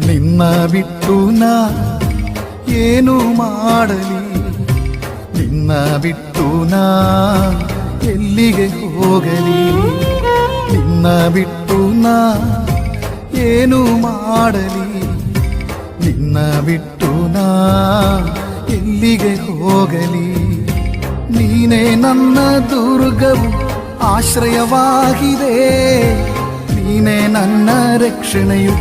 ನಿನ್ನ ಬಿಟ್ಟು ನಾ ಏನು ಮಾಡಲಿ, ನಿನ್ನ ಬಿಟ್ಟು ನಾ ಎಲ್ಲಿಗೆ ಹೋಗಲಿ, ನಿನ್ನ ಬಿಟ್ಟು ನಾ ಏನು ಮಾಡಲಿ, ನಿನ್ನ ಬಿಟ್ಟು ನಾ ಎಲ್ಲಿಗೆ ಹೋಗಲಿ. ನೀನೇ ನನ್ನ ದುರ್ಗವು ಆಶ್ರಯವಾಗಿದೆ, ನೀನೇ ನನ್ನ ರಕ್ಷಣೆಯು